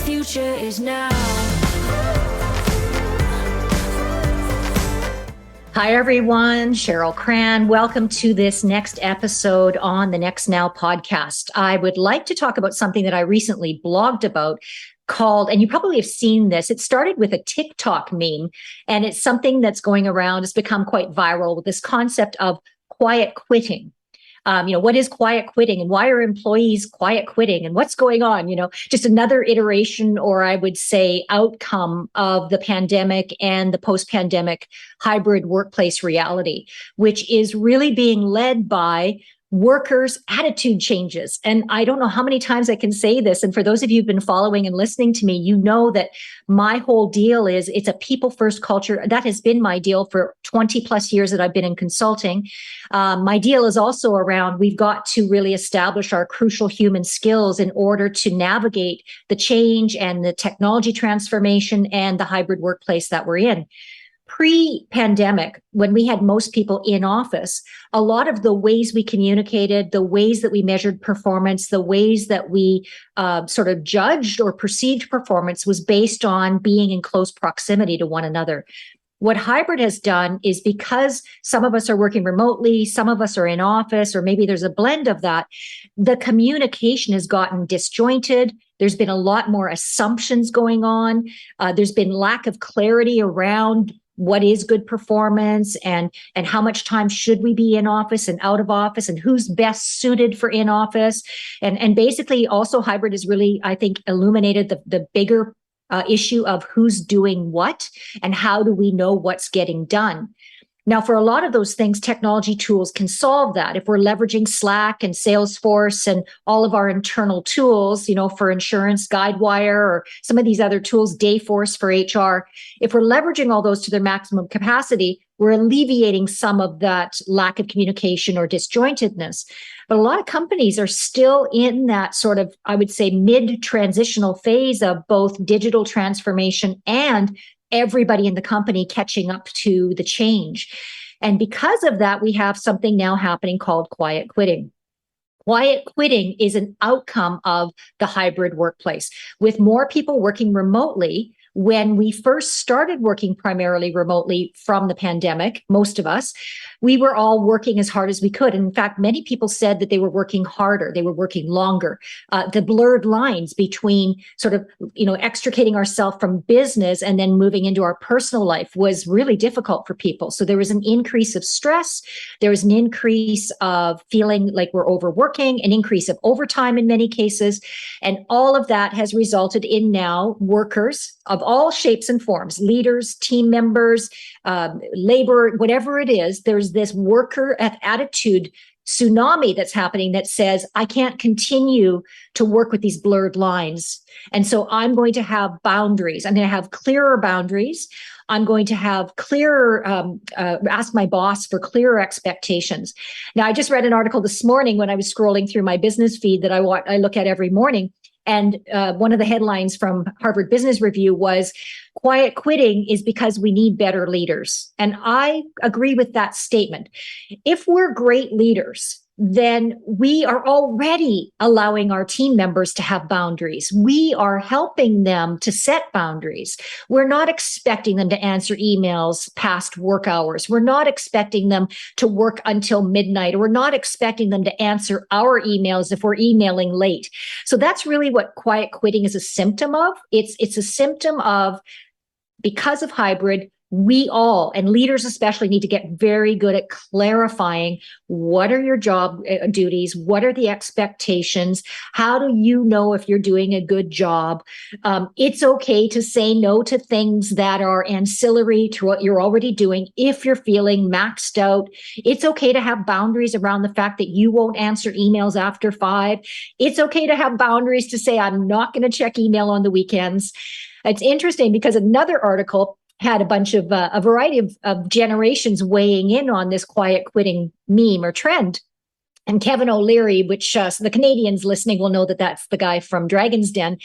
future is now. Hi, everyone. Cheryl Cran. Welcome to this next episode on the NextNow podcast. I would like to talk about something that I recently blogged about called, and you probably have seen this, it started with a TikTok meme, and it's something that's going around, it's become quite viral with this concept of quiet quitting. What is quiet quitting and why are employees quiet quitting and what's going on? Just another iteration, or I would say outcome of the pandemic and the post-pandemic hybrid workplace reality, which is really being led by workers' attitude changes. And I don't know how many times I can say this. And for those of you who've been following and listening to me, you know that my whole deal is it's a people first culture. That has been my deal for 20 plus years that I've been in consulting. My deal is also around we've got to really establish our crucial human skills in order to navigate the change and the technology transformation and the hybrid workplace that we're in. Pre-pandemic, when we had most people in office, a lot of the ways we communicated, the ways that we measured performance, the ways that we sort of judged or perceived performance was based on being in close proximity to one another. What hybrid has done is because some of us are working remotely, some of us are in office, or maybe there's a blend of that, the communication has gotten disjointed. There's been a lot more assumptions going on. There's been lack of clarity around what is good performance and how much time should we be in office and out of office and who's best suited for in office. And basically also hybrid has really, I think, illuminated the bigger issue of who's doing what and how do we know what's getting done. Now, for a lot of those things, technology tools can solve that. If we're leveraging Slack and Salesforce and all of our internal tools, for insurance, Guidewire, or some of these other tools, Dayforce for HR, if we're leveraging all those to their maximum capacity, we're alleviating some of that lack of communication or disjointedness. But a lot of companies are still in that sort of, I would say, mid-transitional phase of both digital transformation and everybody in the company catching up to the change. And because of that, we have something now happening called quiet quitting. Quiet quitting is an outcome of the hybrid workplace. With more people working remotely, when we first started working primarily remotely from the pandemic, most of us, we were all working as hard as we could. And in fact, many people said that they were working harder, they were working longer. The blurred lines between sort of, extricating ourselves from business and then moving into our personal life was really difficult for people. So there was an increase of stress. There was an increase of feeling like we're overworking, an increase of overtime in many cases. And all of that has resulted in now workers of all shapes and forms, leaders, team members, labor, whatever it is, there's this worker attitude tsunami that's happening that says, I can't continue to work with these blurred lines. And so I'm going to have boundaries. I'm going to have clearer boundaries. I'm going to have clearer, ask my boss for clearer expectations. Now, I just read an article this morning when I was scrolling through my business feed that I look at every morning. And one of the headlines from Harvard Business Review was, quiet quitting is because we need better leaders. And I agree with that statement. If we're great leaders, then we are already allowing our team members to have boundaries. We are helping them to set boundaries. We're not expecting them to answer emails past work hours. We're not expecting them to work until midnight. Or we're not expecting them to answer our emails if we're emailing late. So that's really what quiet quitting is a symptom of. It's a symptom of, because of hybrid, we all, and leaders especially, need to get very good at clarifying what are your job duties, what are the expectations, how do you know if you're doing a good job. It's okay to say no to things that are ancillary to what you're already doing if you're feeling maxed out. It's okay to have boundaries around the fact that you won't answer emails after 5. It's okay to have boundaries to say, I'm not going to check email on the weekends. It's interesting because another article had a bunch of a variety of generations weighing in on this quiet quitting meme or trend. And Kevin O'Leary, which the Canadians listening will know that that's the guy from Dragon's Den.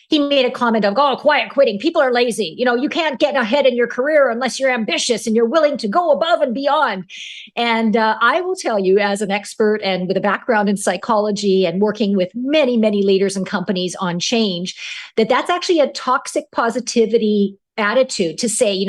he made a comment of, oh, quiet quitting. People are lazy. You can't get ahead in your career unless you're ambitious and you're willing to go above and beyond. And I will tell you, as an expert and with a background in psychology and working with many, many leaders and companies on change, that's actually a toxic positivity attitude to say,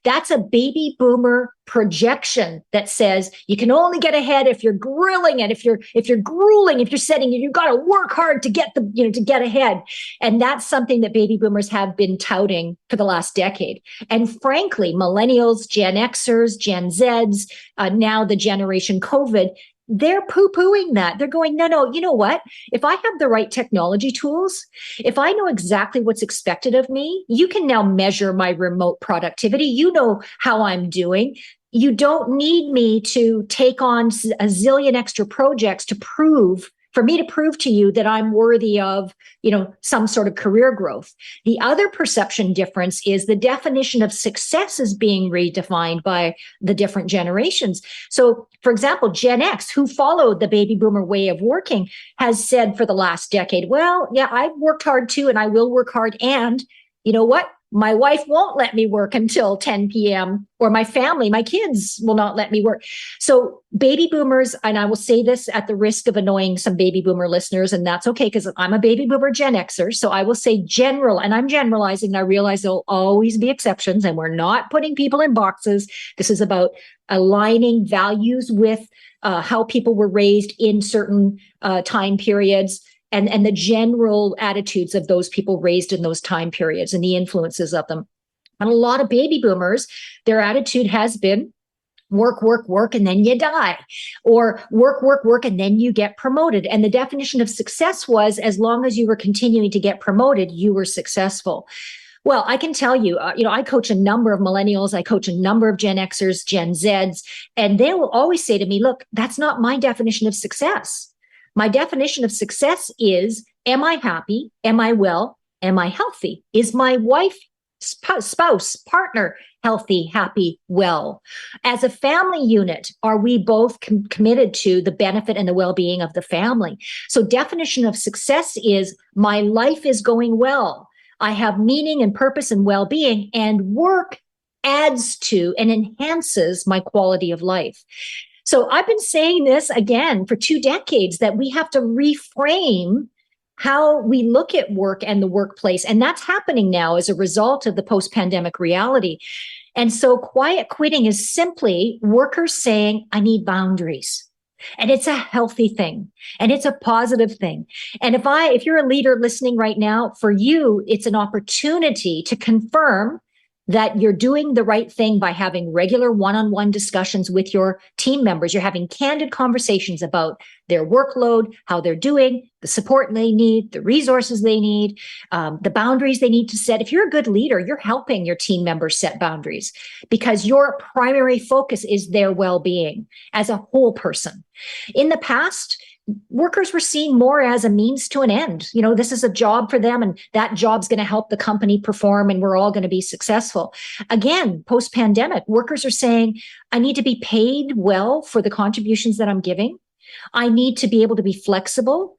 that's a baby boomer projection that says you can only get ahead if you're grilling it, if you're grueling, if you're setting, you got to work hard to get to get ahead. And that's something that baby boomers have been touting for the last decade. And frankly, millennials, Gen Xers, Gen Zs, now the generation COVID, they're poo-pooing that. They're going, no, you know what? If I have the right technology tools, if I know exactly what's expected of me, you can now measure my remote productivity. You know how I'm doing. You don't need me to take on a zillion extra projects for me to prove to you that I'm worthy of, some sort of career growth. The other perception difference is the definition of success is being redefined by the different generations. So, for example, Gen X, who followed the baby boomer way of working, has said for the last decade, well, yeah, I've worked hard too, and I will work hard. And you know what? My wife won't let me work until 10 p.m. or my family, my kids will not let me work. So baby boomers, and I will say this at the risk of annoying some baby boomer listeners, and that's okay because I'm a baby boomer Gen Xer. So I will say general, and I'm generalizing, and I realize there'll always be exceptions, and we're not putting people in boxes. This is about aligning values with how people were raised in certain time periods. And the general attitudes of those people raised in those time periods and the influences of them. And a lot of baby boomers, their attitude has been work, work, work, and then you die, or work, work, work, and then you get promoted. And the definition of success was, as long as you were continuing to get promoted, you were successful. Well, I can tell you, I coach a number of millennials, I coach a number of Gen Xers, Gen Zs, and they will always say to me, look, that's not my definition of success. My definition of success is, am I happy? Am I well? Am I healthy? Is my wife, spouse, partner healthy, happy, well? As a family unit, are we both committed to the benefit and the well-being of the family? So definition of success is, my life is going well. I have meaning and purpose and well-being, and work adds to and enhances my quality of life. So I've been saying this again for 2 decades, that we have to reframe how we look at work and the workplace. And that's happening now as a result of the post-pandemic reality. And so quiet quitting is simply workers saying, I need boundaries. And it's a healthy thing, and it's a positive thing. And if you're a leader listening right now, for you, it's an opportunity to confirm that you're doing the right thing by having regular one-on-one discussions with your team members. You're having candid conversations about their workload, how they're doing, the support they need, the resources they need, the boundaries they need to set. If you're a good leader, you're helping your team members set boundaries because your primary focus is their well-being as a whole person. In the past, workers were seen more as a means to an end. This is a job for them, and that job's going to help the company perform, and we're all going to be successful. Again, post-pandemic, workers are saying, I need to be paid well for the contributions that I'm giving. I need to be able to be flexible.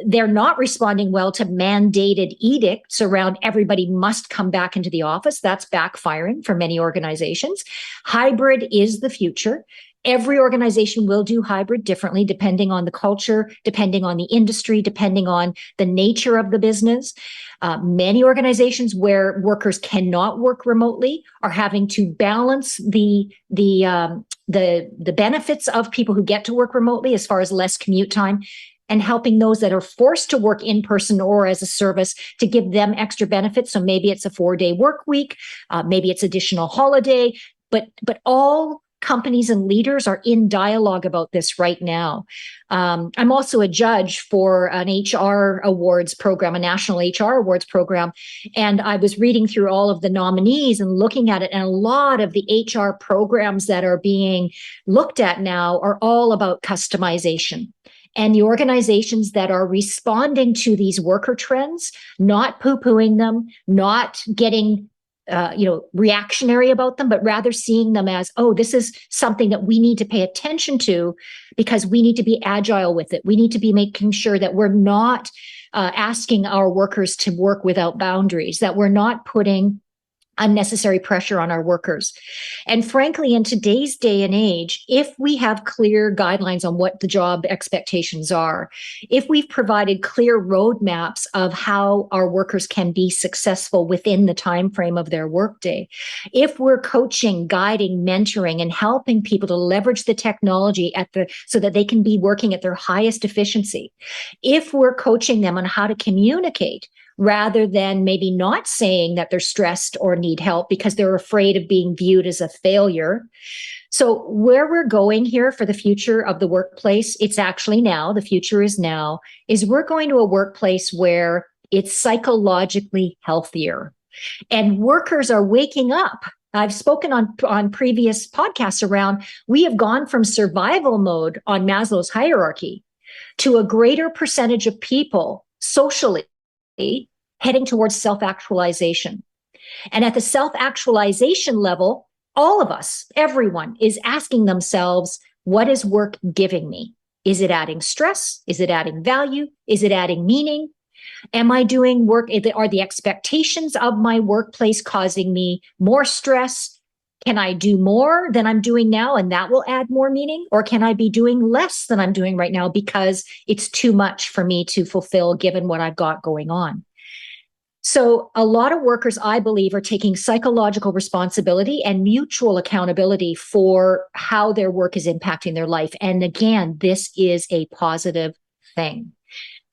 They're not responding well to mandated edicts around everybody must come back into the office. That's backfiring for many organizations. Hybrid is the future. Every organization will do hybrid differently, depending on the culture, depending on the industry, depending on the nature of the business. Many organizations where workers cannot work remotely are having to balance the benefits of people who get to work remotely, as far as less commute time, and helping those that are forced to work in person or as a service to give them extra benefits. So maybe it's a 4-day work week, maybe it's additional holiday, but all companies and leaders are in dialogue about this right now. I'm also a judge for an HR awards program, a national HR awards program. And I was reading through all of the nominees and looking at it. And a lot of the HR programs that are being looked at now are all about customization. And the organizations that are responding to these worker trends, not poo-pooing them, not getting reactionary about them, but rather seeing them as, oh, this is something that we need to pay attention to because we need to be agile with it. We need to be making sure that we're not asking our workers to work without boundaries, that we're not putting unnecessary pressure on our workers. And frankly, in today's day and age, if we have clear guidelines on what the job expectations are, if we've provided clear roadmaps of how our workers can be successful within the time frame of their workday, if we're coaching, guiding, mentoring, and helping people to leverage the technology so that they can be working at their highest efficiency, if we're coaching them on how to communicate, rather than maybe not saying that they're stressed or need help because they're afraid of being viewed as a failure. So where we're going here for the future of the workplace, it's actually now, the future is now, is we're going to a workplace where it's psychologically healthier. And workers are waking up. I've spoken on previous podcasts around, we have gone from survival mode on Maslow's hierarchy to a greater percentage of people socially heading towards self-actualization. And at the self-actualization level, all of us, everyone is asking themselves, what is work giving me? Is it adding stress? Is it adding value? Is it adding meaning? Am I doing work? Are the expectations of my workplace causing me more stress? Can I do more than I'm doing now and that will add more meaning? Or can I be doing less than I'm doing right now because it's too much for me to fulfill given what I've got going on? So a lot of workers, I believe, are taking psychological responsibility and mutual accountability for how their work is impacting their life. And again, this is a positive thing.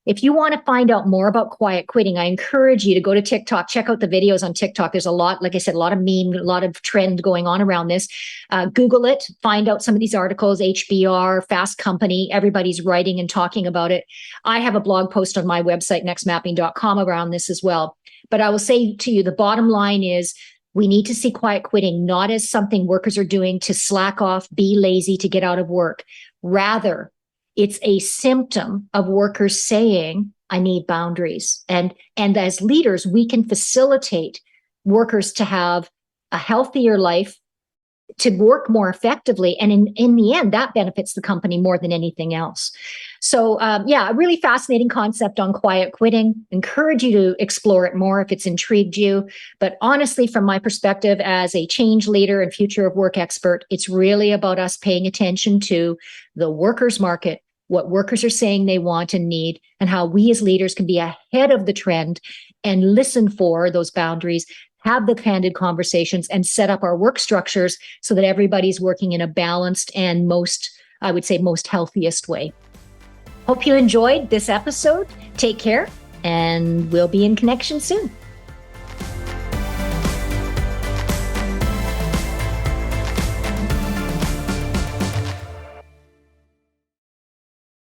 If you want to find out more about quiet quitting, I encourage you to go to TikTok, check out the videos on TikTok. There's a lot, like I said, a lot of meme, a lot of trend going on around this. Google it, find out some of these articles, HBR, Fast Company, everybody's writing and talking about it. I have a blog post on my website, nextmapping.com, around this as well. But I will say to you, the bottom line is we need to see quiet quitting not as something workers are doing to slack off, be lazy, to get out of work. Rather, it's a symptom of workers saying, I need boundaries. And as leaders, we can facilitate workers to have a healthier life, to work more effectively. And in the end, that benefits the company more than anything else. So a really fascinating concept on quiet quitting. Encourage you to explore it more if it's intrigued you. But honestly, from my perspective as a change leader and future of work expert, it's really about us paying attention to the workers' market, what workers are saying they want and need, and how we as leaders can be ahead of the trend and listen for those boundaries, have the candid conversations, and set up our work structures so that everybody's working in a balanced and most healthiest way. Hope you enjoyed this episode. Take care, and we'll be in connection soon.